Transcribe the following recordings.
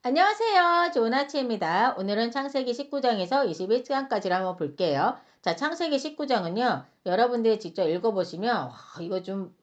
안녕하세요. 좋은 아침입니다. 오늘은 창세기 19장에서 21장까지를 한번 볼게요. 자, 창세기 19장은요, 여러분들이 직접 읽어보시면, 와, 이거 좀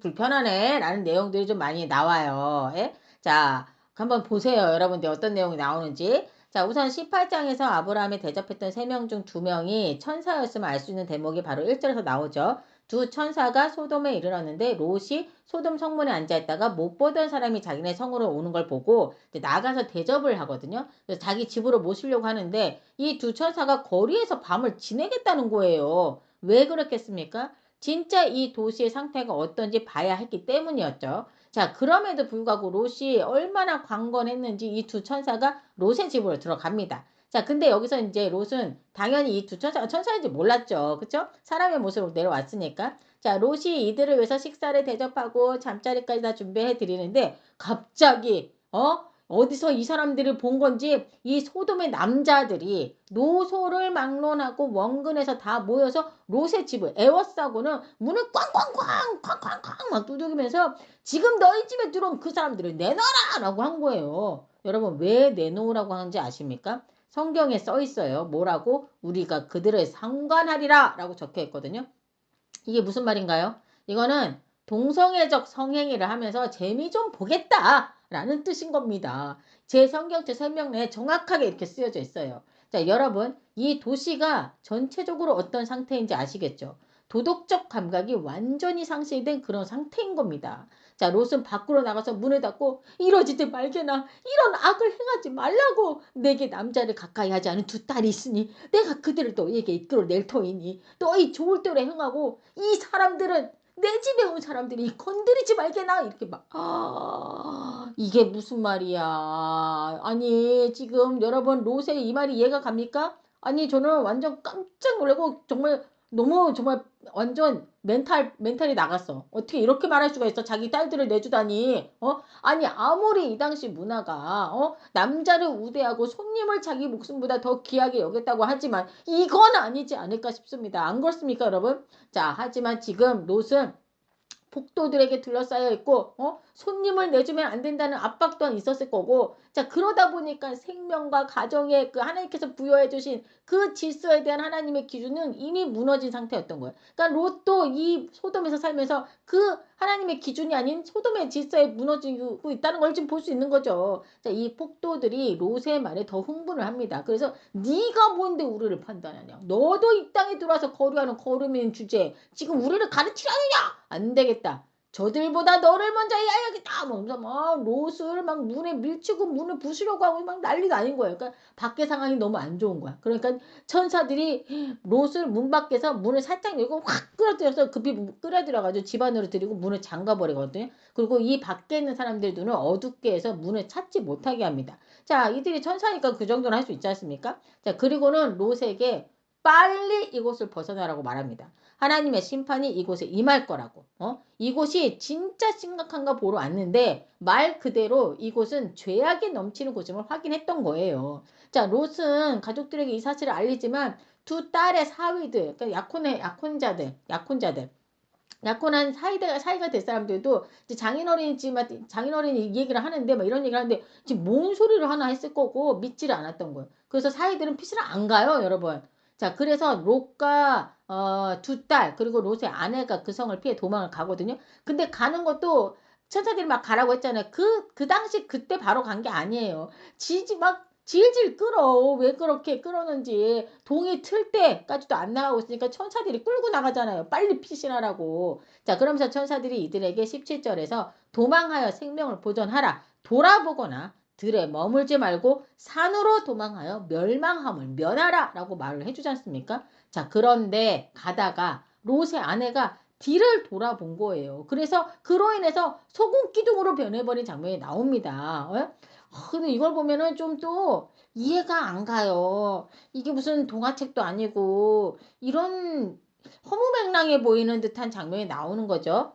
불편하네. 라는 내용들이 좀 많이 나와요. 예? 자, 한번 보세요. 여러분들 어떤 내용이 나오는지. 자, 우선 18장에서 아브라함에 대접했던 3명 중 2명이 천사였음을 알 수 있는 대목이 바로 1절에서 나오죠. 두 천사가 소돔에 이르렀는데 롯이 소돔 성문에 앉아있다가 못 보던 사람이 자기네 성으로 오는 걸 보고 이제 나가서 대접을 하거든요. 그래서 자기 집으로 모시려고 하는데 이 두 천사가 거리에서 밤을 지내겠다는 거예요. 왜 그렇겠습니까? 진짜 이 도시의 상태가 어떤지 봐야 했기 때문이었죠. 자, 그럼에도 불구하고 롯이 얼마나 강건했는지 이 두 천사가 롯의 집으로 들어갑니다. 자, 근데 여기서 이제 롯은 당연히 이 두 천사가 천사인지 몰랐죠. 그쵸? 사람의 모습으로 내려왔으니까. 자, 롯이 이들을 위해서 식사를 대접하고 잠자리까지 다 준비해 드리는데 갑자기 어디서 이 사람들을 본 건지 이 소돔의 남자들이 노소를 막론하고 원근에서 다 모여서 롯의 집을 에워싸고는 문을 꽝꽝꽝 쾅쾅쾅 막 두들기면서 지금 너희 집에 들어온 그 사람들을 내놔라 라고 한 거예요. 여러분 왜 내놓으라고 하는지 아십니까? 성경에 써 있어요. 뭐라고? 우리가 그들을 상관하리라 라고 적혀 있거든요. 이게 무슨 말인가요? 이거는 동성애적 성행위를 하면서 재미 좀 보겠다 라는 뜻인 겁니다. 제 성경책 설명에 정확하게 이렇게 쓰여져 있어요. 자, 여러분 이 도시가 전체적으로 어떤 상태인지 아시겠죠? 도덕적 감각이 완전히 상실된 그런 상태인 겁니다. 자, 롯은 밖으로 나가서 문을 닫고 이러지들 말게나 이런 악을 행하지 말라고 내게 남자를 가까이 하지 않은 두 딸이 있으니 내가 그들을 너에게 이끌어낼 터이니 너희 좋을 대로 행하고 이 사람들은 내 집에 온 사람들이 건드리지 말게나 이렇게 막 이게 무슨 말이야. 아니 지금 여러분 롯의 이 말이 이해가 갑니까? 아니 저는 완전 깜짝 놀라고 정말 너무 정말 완전 멘탈이 나갔어. 어떻게 이렇게 말할 수가 있어? 자기 딸들을 내주다니. 아니 아무리 이 당시 문화가 남자를 우대하고 손님을 자기 목숨보다 더 귀하게 여겼다고 하지만 이건 아니지 않을까 싶습니다. 안 그렇습니까, 여러분? 자, 하지만 지금 롯은 폭도들에게 둘러싸여 있고 손님을 내주면 안 된다는 압박 또한 있었을 거고 자 그러다 보니까 생명과 가정에 그 하나님께서 부여해 주신 그 질서에 대한 하나님의 기준은 이미 무너진 상태였던 거예요. 그러니까 롯도 이 소돔에서 살면서 그 하나님의 기준이 아닌 소돔의 질서에 무너지고 있다는 걸 지금 볼 수 있는 거죠. 자, 이 폭도들이 롯의 말에 더 흥분을 합니다. 그래서 네가 뭔데 우리를 판단하냐? 너도 이 땅에 들어와서 거류하는 거류민 주제에 지금 우리를 가르치려느냐? 안 되겠다. 저들보다 너를 먼저 해야겠다. 뭐 그러면서 막 롯을 막 문에 밀치고 문을 부수려고 하고 막 난리가 아닌 거예요. 그러니까 밖에 상황이 너무 안 좋은 거야. 그러니까 천사들이 롯을 문 밖에서 문을 살짝 열고 확 끌어들여서 급히 끌어들여가지고 집 안으로 들이고 문을 잠가버리거든요. 그리고 이 밖에 있는 사람들 눈을 어둡게 해서 문을 찾지 못하게 합니다. 자, 이들이 천사니까 그 정도는 할 수 있지 않습니까? 자, 그리고는 롯에게 빨리 이곳을 벗어나라고 말합니다. 하나님의 심판이 이곳에 임할 거라고. 이곳이 진짜 심각한가 보러 왔는데 말 그대로 이곳은 죄악이 넘치는 곳임을 확인했던 거예요. 자, 롯은 가족들에게 이 사실을 알리지만 두 딸의 사위들, 그러니까 약혼한 사이가 될 사람들도 이제 장인어른이 이 얘기를 하는데 막 이런 얘기를 하는데 지금 뭔 소리를 하나 했을 거고 믿지를 않았던 거예요. 그래서 사이들은 피시를 안 가요, 여러분. 자, 그래서 롯과 두 딸 그리고 롯의 아내가 그 성을 피해 도망을 가거든요. 근데 가는 것도 천사들이 막 가라고 했잖아요. 그 당시 그때 바로 간 게 아니에요. 지지 막 질질 끌어. 왜 그렇게 끌었는지 동이 틀 때까지도 안 나가고 있으니까 천사들이 끌고 나가잖아요. 빨리 피신하라고. 자, 그러면서 천사들이 이들에게 17절에서 도망하여 생명을 보존하라. 돌아보거나 들에 머물지 말고 산으로 도망하여 멸망함을 면하라 라고 말을 해주지 않습니까? 자, 그런데 가다가 롯의 아내가 뒤를 돌아본 거예요. 그래서 그로 인해서 소금기둥으로 변해버린 장면이 나옵니다. 근데 이걸 보면은 좀 또 이해가 안 가요. 이게 무슨 동화책도 아니고 이런 허무맹랑해 보이는 듯한 장면이 나오는 거죠.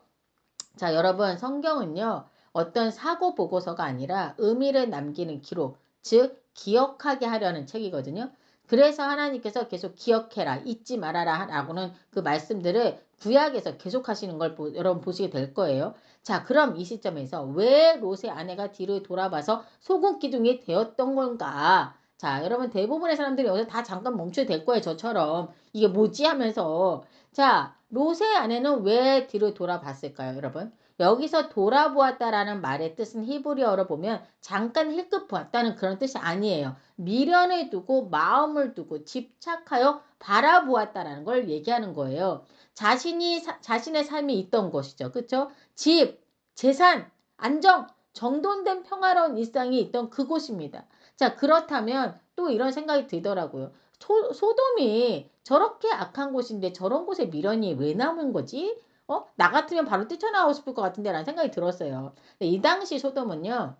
자, 여러분 성경은요. 어떤 사고 보고서가 아니라 의미를 남기는 기록, 즉 기억하게 하려는 책이거든요. 그래서 하나님께서 계속 기억해라, 잊지 말아라 라고는 그 말씀들을 구약에서 계속 하시는 걸 여러분 보시게 될 거예요. 자, 그럼 이 시점에서 왜 롯의 아내가 뒤를 돌아봐서 소금 기둥이 되었던 건가? 자, 여러분 대부분의 사람들이 여기서 다 잠깐 멈춰야 될 거예요. 저처럼. 이게 뭐지 하면서. 자, 롯의 아내는 왜 뒤를 돌아봤을까요, 여러분? 여기서 돌아보았다라는 말의 뜻은 히브리어로 보면 잠깐 힐끗 보았다는 그런 뜻이 아니에요. 미련을 두고 마음을 두고 집착하여 바라보았다라는 걸 얘기하는 거예요. 자신의 삶이 있던 것이죠. 그렇죠? 집, 재산, 안정, 정돈된 평화로운 일상이 있던 그곳입니다. 자, 그렇다면 또 이런 생각이 들더라고요. 소돔이 저렇게 악한 곳인데 저런 곳에 미련이 왜 남은 거지? 나 같으면 바로 뛰쳐나오고 싶을 것 같은데 라는 생각이 들었어요. 이 당시 소돔은요.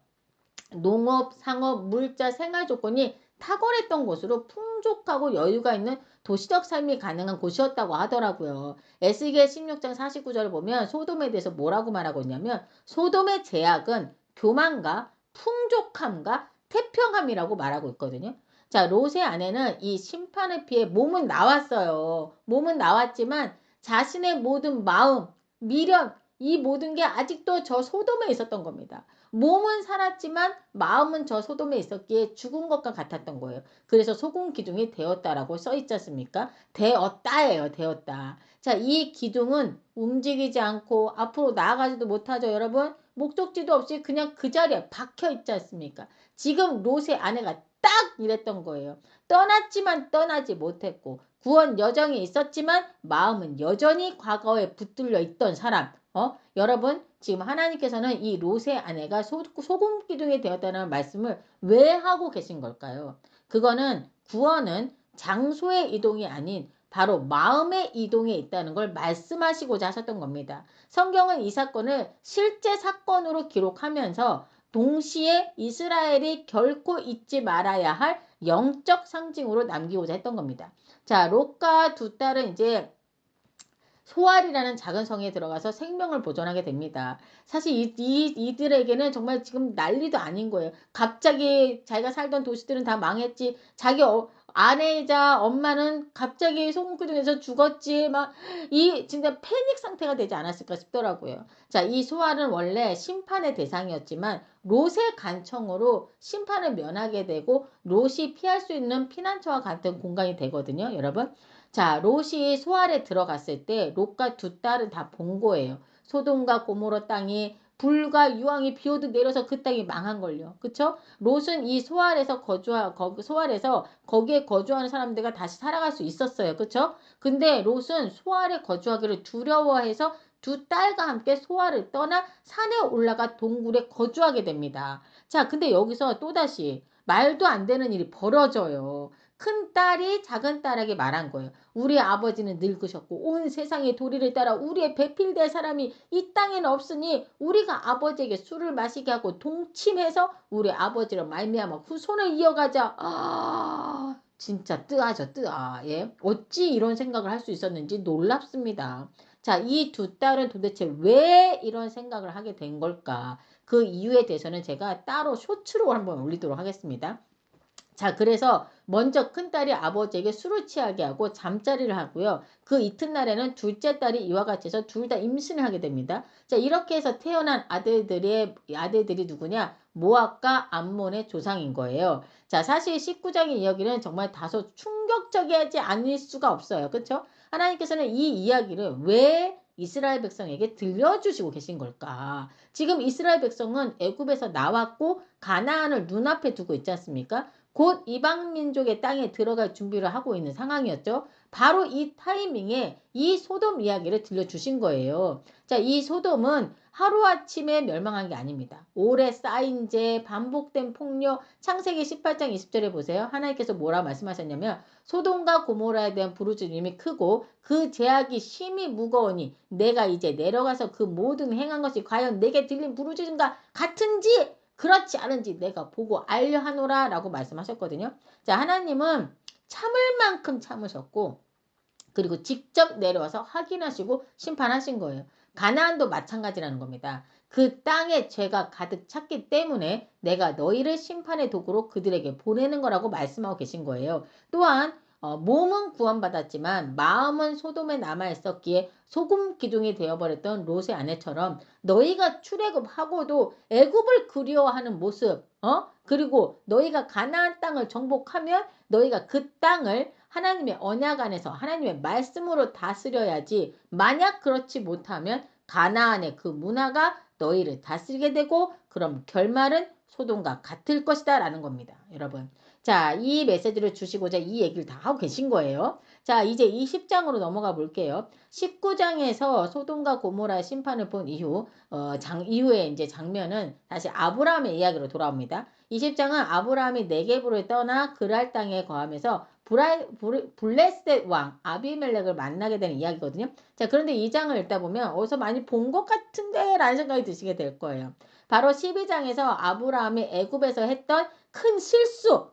농업, 상업, 물자, 생활 조건이 탁월했던 곳으로 풍족하고 여유가 있는 도시적 삶이 가능한 곳이었다고 하더라고요. 에스겔 16장 49절을 보면 소돔에 대해서 뭐라고 말하고 있냐면 소돔의 제약은 교만과 풍족함과 태평함이라고 말하고 있거든요. 자, 롯의 아내는 이 심판을 피해 몸은 나왔어요. 몸은 나왔지만 자신의 모든 마음, 미련, 이 모든 게 아직도 저 소돔에 있었던 겁니다. 몸은 살았지만 마음은 저 소돔에 있었기에 죽은 것과 같았던 거예요. 그래서 소금 기둥이 되었다라고 써 있지 않습니까? 되었다예요. 되었다. 자, 이 기둥은 움직이지 않고 앞으로 나아가지도 못하죠, 여러분. 목적지도 없이 그냥 그 자리에 박혀 있지 않습니까? 지금 롯의 아내가 딱 이랬던 거예요. 떠났지만 떠나지 못했고 구원 여정이 있었지만 마음은 여전히 과거에 붙들려 있던 사람. 여러분 지금 하나님께서는 이 롯의 아내가 소금 기둥이 되었다는 말씀을 왜 하고 계신 걸까요? 그거는 구원은 장소의 이동이 아닌 바로 마음의 이동에 있다는 걸 말씀하시고자 하셨던 겁니다. 성경은 이 사건을 실제 사건으로 기록하면서 동시에 이스라엘이 결코 잊지 말아야 할 영적 상징으로 남기고자 했던 겁니다. 자, 롯과 두 딸은 이제 소알이라는 작은 성에 들어가서 생명을 보존하게 됩니다. 사실 이들에게는 정말 지금 난리도 아닌 거예요. 갑자기 자기가 살던 도시들은 다 망했지. 자기 아내이자 엄마는 갑자기 소금기둥에서 죽었지. 막 이 진짜 패닉 상태가 되지 않았을까 싶더라고요. 자, 이 소알은 원래 심판의 대상이었지만 롯의 간청으로 심판을 면하게 되고 롯이 피할 수 있는 피난처와 같은 공간이 되거든요, 여러분. 자, 롯이 소알에 들어갔을 때 롯과 두 딸은 다 본 거예요. 소돔과 고모라 땅이 불과 유황이 비오듯 내려서 그 땅이 망한 걸요. 그쵸? 롯은 이 소알에서 거기에 거주하는 사람들과 다시 살아갈 수 있었어요. 그쵸? 근데 롯은 소알에 거주하기를 두려워해서 두 딸과 함께 소알을 떠나 산에 올라가 동굴에 거주하게 됩니다. 자, 근데 여기서 또다시 말도 안 되는 일이 벌어져요. 큰 딸이 작은 딸에게 말한 거예요. 우리 아버지는 늙으셨고 온 세상의 도리를 따라 우리의 배필될 사람이 이 땅에는 없으니 우리가 아버지에게 술을 마시게 하고 동침해서 우리 아버지로 말미암아 후손을 이어가자. 진짜 뜨하죠, 뜨아. 예. 어찌 이런 생각을 할 수 있었는지 놀랍습니다. 자, 이 두 딸은 도대체 왜 이런 생각을 하게 된 걸까? 그 이유에 대해서는 제가 따로 쇼츠로 한번 올리도록 하겠습니다. 자, 그래서 먼저 큰딸이 아버지에게 술을 취하게 하고 잠자리를 하고요. 그 이튿날에는 둘째 딸이 이와 같이 해서 둘 다 임신을 하게 됩니다. 자, 이렇게 해서 태어난 아들들이 누구냐? 모압과 암몬의 조상인 거예요. 자, 사실 19장의 이야기는 정말 다소 충격적이지 않을 수가 없어요. 그렇죠? 하나님께서는 이 이야기를 왜 이스라엘 백성에게 들려주시고 계신 걸까? 지금 이스라엘 백성은 애굽에서 나왔고 가나안을 눈앞에 두고 있지 않습니까? 곧 이방 민족의 땅에 들어갈 준비를 하고 있는 상황이었죠. 바로 이 타이밍에 이 소돔 이야기를 들려주신 거예요. 자, 이 소돔은 하루아침에 멸망한 게 아닙니다. 오래 쌓인 죄, 반복된 폭력, 창세기 18장 20절에 보세요. 하나님께서 뭐라 말씀하셨냐면 소돔과 고모라에 대한 부르짖음이 크고 그 죄악이 심히 무거우니 내가 이제 내려가서 그 모든 행한 것이 과연 내게 들린 부르짖음과 같은지 그렇지 않은지 내가 보고 알려 하노라 라고 말씀하셨거든요. 자, 하나님은 참을 만큼 참으셨고 그리고 직접 내려와서 확인하시고 심판하신 거예요. 가나안도 마찬가지라는 겁니다. 그 땅에 죄가 가득 찼기 때문에 내가 너희를 심판의 도구로 그들에게 보내는 거라고 말씀하고 계신 거예요. 또한 몸은 구원받았지만 마음은 소돔에 남아있었기에 소금 기둥이 되어버렸던 롯의 아내처럼 너희가 출애굽하고도 애굽을 그리워하는 모습, 그리고 너희가 가나안 땅을 정복하면 너희가 그 땅을 하나님의 언약 안에서 하나님의 말씀으로 다스려야지, 만약 그렇지 못하면 가나안의 그 문화가 너희를 다스리게 되고 그럼 결말은 소돔과 같을 것이다 라는 겁니다. 여러분. 자, 이 메시지를 주시고자 이 얘기를 다 하고 계신 거예요. 자, 이제 20장으로 넘어가 볼게요. 19장에서 소돔과 고모라 심판을 본 이후, 이후에 이제 장면은 다시 아브라함의 이야기로 돌아옵니다. 20장은 아브라함이 네겝으로 떠나 그랄 땅에 거하면서 블레셋 왕 아비멜렉을 만나게 되는 이야기거든요. 자, 그런데 이 장을 읽다 보면 어디서 많이 본 것 같은데 라는 생각이 드시게 될 거예요. 바로 12장에서 아브라함이 애굽에서 했던 큰 실수,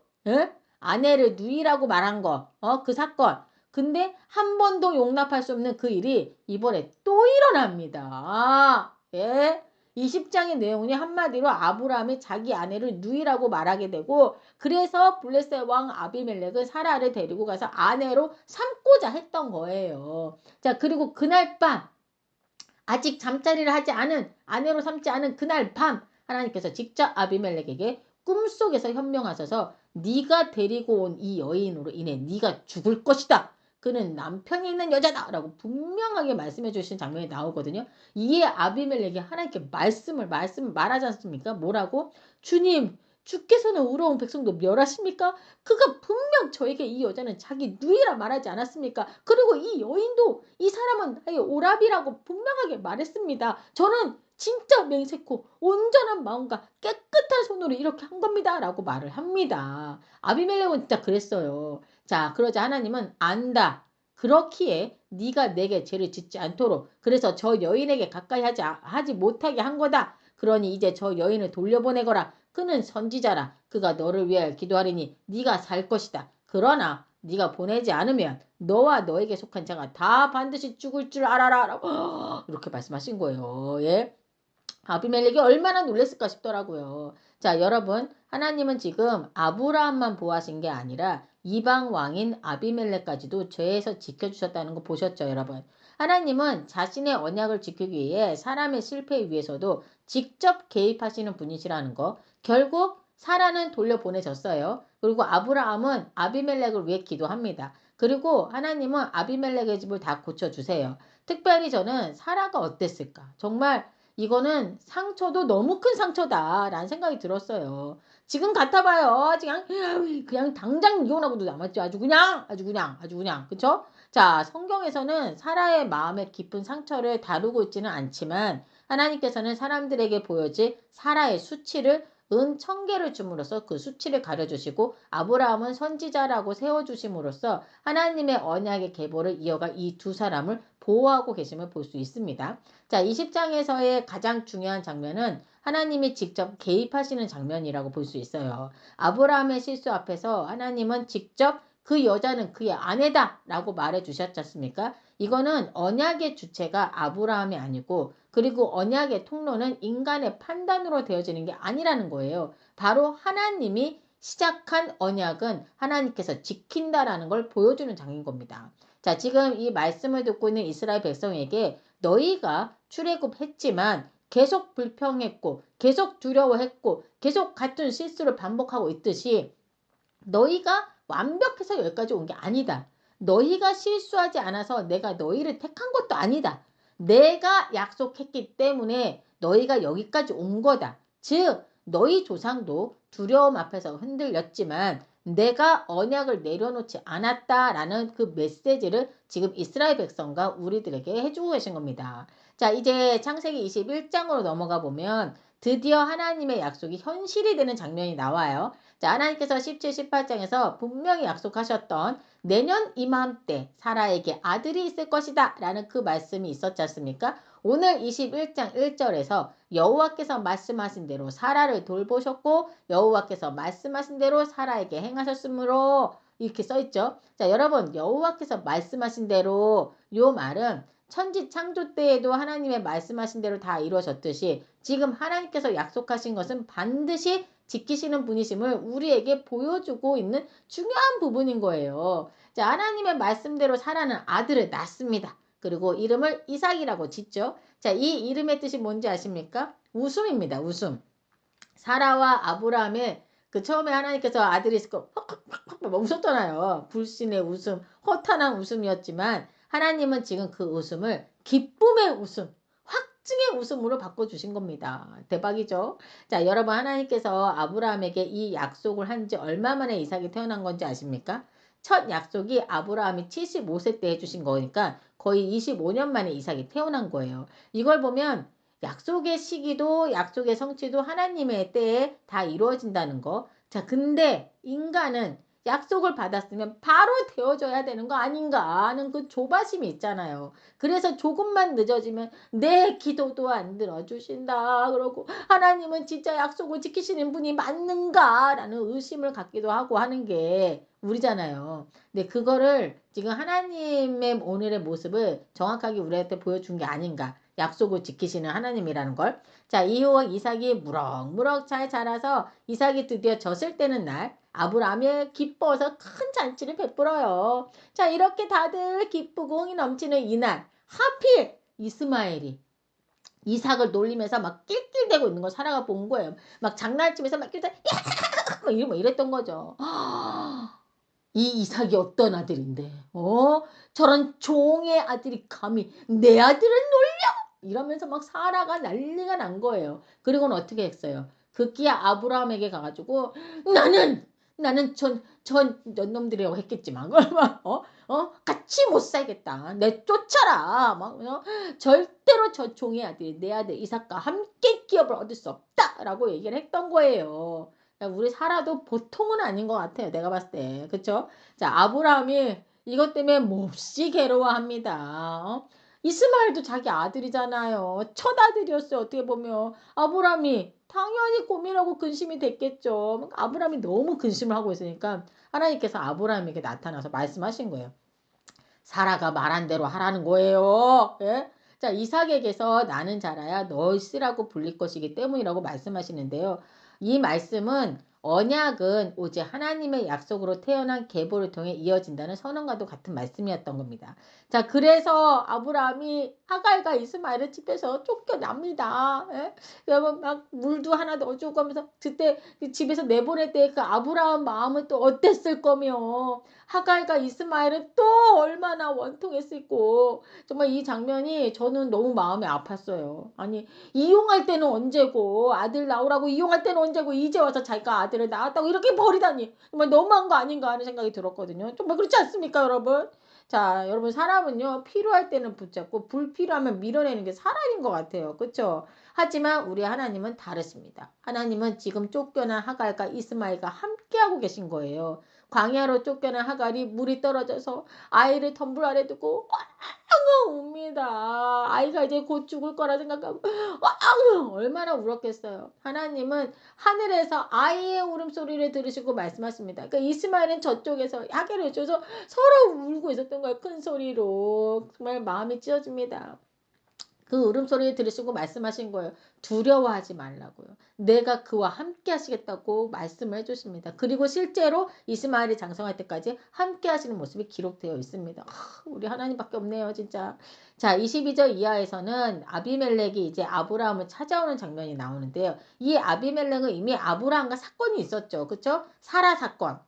아내를 누이라고 말한 거, 그 사건. 근데 한 번도 용납할 수 없는 그 일이 이번에 또 일어납니다. 예. 20장의 내용이 한마디로 아브라함이 자기 아내를 누이라고 말하게 되고, 그래서 블레셋 왕 아비멜렉은 사라를 데리고 가서 아내로 삼고자 했던 거예요. 자, 그리고 그날 밤, 아직 잠자리를 하지 않은, 아내로 삼지 않은 그날 밤, 하나님께서 직접 아비멜렉에게 꿈속에서 현명하셔서 네가 데리고 온 이 여인으로 인해 네가 죽을 것이다. 그는 남편이 있는 여자다 라고 분명하게 말씀해 주신 장면이 나오거든요. 이에 아비멜렉이 하나님께 말씀을 말하지 않습니까? 뭐라고? 주님, 주께서는 우러운 백성도 멸하십니까? 그가 분명 저에게 이 여자는 자기 누이라 말하지 않았습니까? 그리고 이 여인도 이 사람은 나의 오라비라고 분명하게 말했습니다. 저는 진짜 맹세코 온전한 마음과 깨끗한 손으로 이렇게 한 겁니다 라고 말을 합니다. 아비멜렉은 진짜 그랬어요. 자, 그러자 하나님은 안다. 그렇기에 네가 내게 죄를 짓지 않도록, 그래서 저 여인에게 가까이 하지 못하게 한 거다. 그러니 이제 저 여인을 돌려보내거라. 그는 선지자라. 그가 너를 위하여 기도하리니 네가 살 것이다. 그러나 네가 보내지 않으면 너와 너에게 속한 자가 다 반드시 죽을 줄 알아라. 라고 이렇게 말씀하신 거예요. 예. 아비멜렉이 얼마나 놀랬을까 싶더라고요. 자, 여러분, 하나님은 지금 아브라함만 보호하신 게 아니라 이방 왕인 아비멜렉까지도 죄에서 지켜주셨다는 거 보셨죠, 여러분? 하나님은 자신의 언약을 지키기 위해 사람의 실패에 위해서도 직접 개입하시는 분이시라는 거. 결국 사라는 돌려보내졌어요. 그리고 아브라함은 아비멜렉을 위해 기도합니다. 그리고 하나님은 아비멜렉의 집을 다 고쳐주세요. 특별히 저는 사라가 어땠을까? 정말 이거는 상처도 너무 큰 상처다라는 생각이 들었어요. 지금 같아봐요. 그냥 당장 이혼하고도 남았죠. 아주 그냥. 그쵸? 자, 성경에서는 사라의 마음의 깊은 상처를 다루고 있지는 않지만 하나님께서는 사람들에게 보여질 사라의 수치를 은 1000개를 줌으로써 그 수치를 가려주시고 아브라함은 선지자라고 세워주심으로써 하나님의 언약의 계보를 이어갈 이 두 사람을 보호하고 계심을 볼 수 있습니다. 자, 20장에서의 가장 중요한 장면은 하나님이 직접 개입하시는 장면이라고 볼 수 있어요. 아브라함의 실수 앞에서 하나님은 직접 그 여자는 그의 아내다 라고 말해 주셨지 않습니까? 이거는 언약의 주체가 아브라함이 아니고, 그리고 언약의 통로는 인간의 판단으로 되어지는 게 아니라는 거예요. 바로 하나님이 시작한 언약은 하나님께서 지킨다라는 걸 보여주는 장인 겁니다. 자, 지금 이 말씀을 듣고 있는 이스라엘 백성에게 너희가 출애굽했지만 계속 불평했고 계속 두려워했고 계속 같은 실수를 반복하고 있듯이 너희가 완벽해서 여기까지 온 게 아니다. 너희가 실수하지 않아서 내가 너희를 택한 것도 아니다. 내가 약속했기 때문에 너희가 여기까지 온 거다. 즉 너희 조상도 두려움 앞에서 흔들렸지만 내가 언약을 내려놓지 않았다라는 그 메시지를 지금 이스라엘 백성과 우리들에게 해주고 계신 겁니다. 자, 이제 창세기 21장으로 넘어가 보면 드디어 하나님의 약속이 현실이 되는 장면이 나와요. 자, 하나님께서 17, 18장에서 분명히 약속하셨던 내년 이맘때 사라에게 아들이 있을 것이다 라는 그 말씀이 있었지 않습니까? 오늘 21장 1절에서 여호와께서 말씀하신 대로 사라를 돌보셨고 여호와께서 말씀하신 대로 사라에게 행하셨으므로 이렇게 써있죠. 자, 여러분, 여호와께서 말씀하신 대로 요 말은 천지 창조 때에도 하나님의 말씀하신 대로 다 이루어졌듯이 지금 하나님께서 약속하신 것은 반드시 지키시는 분이심을 우리에게 보여주고 있는 중요한 부분인 거예요. 자, 하나님의 말씀대로 사라는 아들을 낳습니다. 그리고 이름을 이삭이라고 짓죠. 자, 이 이름의 뜻이 뭔지 아십니까? 웃음입니다. 웃음. 사라와 아브라함의 그 처음에 하나님께서 아들이 있을 거 막 웃었잖아요. 불신의 웃음, 허탄한 웃음이었지만 하나님은 지금 그 웃음을 기쁨의 웃음, 확증의 웃음으로 바꿔주신 겁니다. 대박이죠? 자, 여러분 하나님께서 아브라함에게 이 약속을 한 지 얼마 만에 이삭이 태어난 건지 아십니까? 첫 약속이 아브라함이 75세 때 해주신 거니까 거의 25년 만에 이삭이 태어난 거예요. 이걸 보면 약속의 시기도 약속의 성취도 하나님의 때에 다 이루어진다는 거. 자, 근데 인간은 약속을 받았으면 바로 되어져야 되는 거 아닌가 하는 그 조바심이 있잖아요. 그래서 조금만 늦어지면 내 기도도 안 들어주신다. 그러고 하나님은 진짜 약속을 지키시는 분이 맞는가? 라는 의심을 갖기도 하고 하는 게 우리잖아요. 근데 그거를 지금 하나님의 오늘의 모습을 정확하게 우리한테 보여준 게 아닌가. 약속을 지키시는 하나님이라는 걸. 자, 이후 이삭이 무럭무럭 잘 자라서 이삭이 드디어 젖을 때는 날 아브라함이 기뻐서 큰 잔치를 베풀어요. 자, 이렇게 다들 기쁘고 흥이 넘치는 이날 하필 이스마엘이 이삭을 놀리면서 막 낄낄대고 있는 걸 사라가 본 거예요. 막 장난치면서 막 낄낄 막 이랬던 거죠. 이 이삭이 어떤 아들인데 저런 종의 아들이 감히 내 아들을 이러면서 막 사라가 난리가 난 거예요. 그리고는 어떻게 했어요? 급기야 아브라함에게 가가지고 나는 전 놈들이라고 했겠지만 그걸 같이 못 살겠다. 내쫓아라. 막 절대로 저 종의 아들 내 아들 이삭과 함께 기업을 얻을 수 없다라고 얘기를 했던 거예요. 우리 사라도 보통은 아닌 것 같아요. 내가 봤을 때. 그쵸? 자, 아브라함이 이것 때문에 몹시 괴로워합니다. 이스마엘도 자기 아들이잖아요. 첫 아들이었어요. 어떻게 보면 아브라함이 당연히 고민하고 근심이 됐겠죠. 아브라함이 너무 근심을 하고 있으니까 하나님께서 아브라함에게 나타나서 말씀하신 거예요. 사라가 말한 대로 하라는 거예요. 예? 자, 이삭에게서 나는 자라야 너 씨라고 불릴 것이기 때문이라고 말씀하시는데요. 이 말씀은 언약은 오직 하나님의 약속으로 태어난 계보를 통해 이어진다는 선언과도 같은 말씀이었던 겁니다. 자, 그래서 아브라함이 하갈과 이스마엘을 집에서 쫓겨납니다. 예? 여러분 막 물도 하나 넣어주고 하면서 그때 집에서 내보낼 때 그 아브라함 마음은 또 어땠을 거며 하갈과 이스마엘은 또 얼마나 원통했을고 정말 이 장면이 저는 너무 마음이 아팠어요. 아니 이용할 때는 언제고 아들 낳으라고 이용할 때는 언제고 이제 와서 자기가 아들을 낳았다고 이렇게 버리다니 정말 너무한 거 아닌가 하는 생각이 들었거든요. 정말 그렇지 않습니까 여러분? 자, 여러분 사람은요 필요할 때는 붙잡고 불필요하면 밀어내는 게 사람인 것 같아요. 그렇죠? 하지만 우리 하나님은 다르십니다. 하나님은 지금 쫓겨난 하갈과 이스마엘과 함께하고 계신 거예요. 광야로 쫓겨난 하갈이 물이 떨어져서 아이를 덤불 아래 두고 엉엉 웁니다. 아이가 이제 곧 죽을 거라 생각하고 엉엉 얼마나 울었겠어요. 하나님은 하늘에서 아이의 울음소리를 들으시고 말씀하십니다. 그러니까 이스마엘은 저쪽에서 하갈을 줘서 서로 울고 있었던 거예요. 큰 소리로. 정말 마음이 찢어집니다. 그 울음소리를 들으시고 말씀하신 거예요. 두려워하지 말라고요. 내가 그와 함께 하시겠다고 말씀을 해주십니다. 그리고 실제로 이스마엘이 장성할 때까지 함께 하시는 모습이 기록되어 있습니다. 우리 하나님밖에 없네요 진짜. 자, 22절 이하에서는 아비멜렉이 이제 아브라함을 찾아오는 장면이 나오는데요. 이 아비멜렉은 이미 아브라함과 사건이 있었죠. 그렇죠? 사라 사건.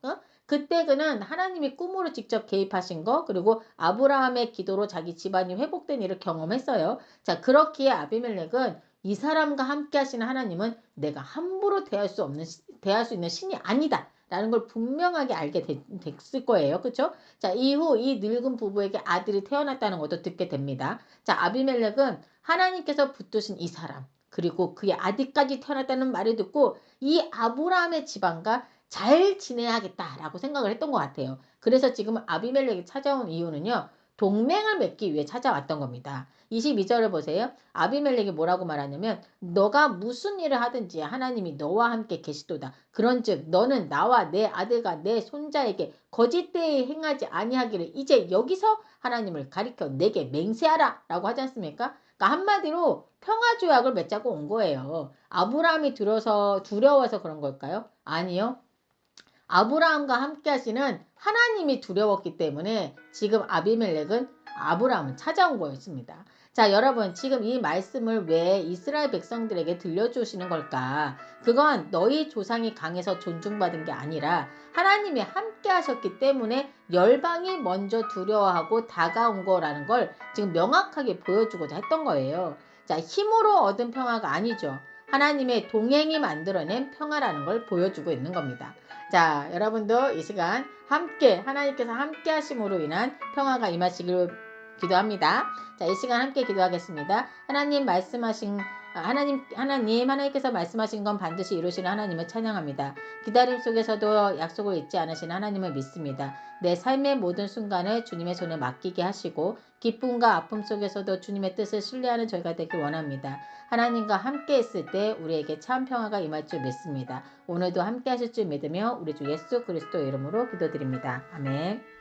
그때 그는 하나님이 꿈으로 직접 개입하신 거 그리고 아브라함의 기도로 자기 집안이 회복된 일을 경험했어요. 자, 그렇기에 아비멜렉은 이 사람과 함께 하시는 하나님은 내가 함부로 대할 수 있는 신이 아니다. 라는 걸 분명하게 알게 됐을 거예요. 그렇죠? 자, 이후 이 늙은 부부에게 아들이 태어났다는 것도 듣게 됩니다. 자, 아비멜렉은 하나님께서 붙드신 이 사람 그리고 그의 아들까지 태어났다는 말을 듣고 이 아브라함의 집안과 잘 지내야겠다라고 생각을 했던 것 같아요. 그래서 지금 아비멜렉이 찾아온 이유는요. 동맹을 맺기 위해 찾아왔던 겁니다. 22절을 보세요. 아비멜렉이 뭐라고 말하냐면 너가 무슨 일을 하든지 하나님이 너와 함께 계시도다. 그런즉 너는 나와 내 아들과 내 손자에게 거짓 대에 행하지 아니하기를 이제 여기서 하나님을 가리켜 내게 맹세하라 라고 하지 않습니까? 그러니까 한마디로 평화조약을 맺자고 온 거예요. 아브라함이 두려워서 그런 걸까요? 아니요. 아브라함과 함께 하시는 하나님이 두려웠기 때문에 지금 아비멜렉은 아브라함을 찾아온 거였습니다. 자, 여러분, 지금 이 말씀을 왜 이스라엘 백성들에게 들려주시는 걸까? 그건 너희 조상이 강해서 존중받은 게 아니라 하나님이 함께 하셨기 때문에 열방이 먼저 두려워하고 다가온 거라는 걸 지금 명확하게 보여주고자 했던 거예요. 자, 힘으로 얻은 평화가 아니죠. 하나님의 동행이 만들어낸 평화라는 걸 보여주고 있는 겁니다. 자, 여러분도 이 시간 함께 하나님께서 함께 하심으로 인한 평화가 임하시길 기도합니다. 자, 이 시간 함께 기도하겠습니다. 하나님께서 말씀하신 건 반드시 이루시는 하나님을 찬양합니다. 기다림 속에서도 약속을 잊지 않으시는 하나님을 믿습니다. 내 삶의 모든 순간을 주님의 손에 맡기게 하시고 기쁨과 아픔 속에서도 주님의 뜻을 신뢰하는 저희가 되길 원합니다. 하나님과 함께 했을 때 우리에게 참 평화가 임할 줄 믿습니다. 오늘도 함께 하실 줄 믿으며 우리 주 예수 그리스도 이름으로 기도드립니다. 아멘.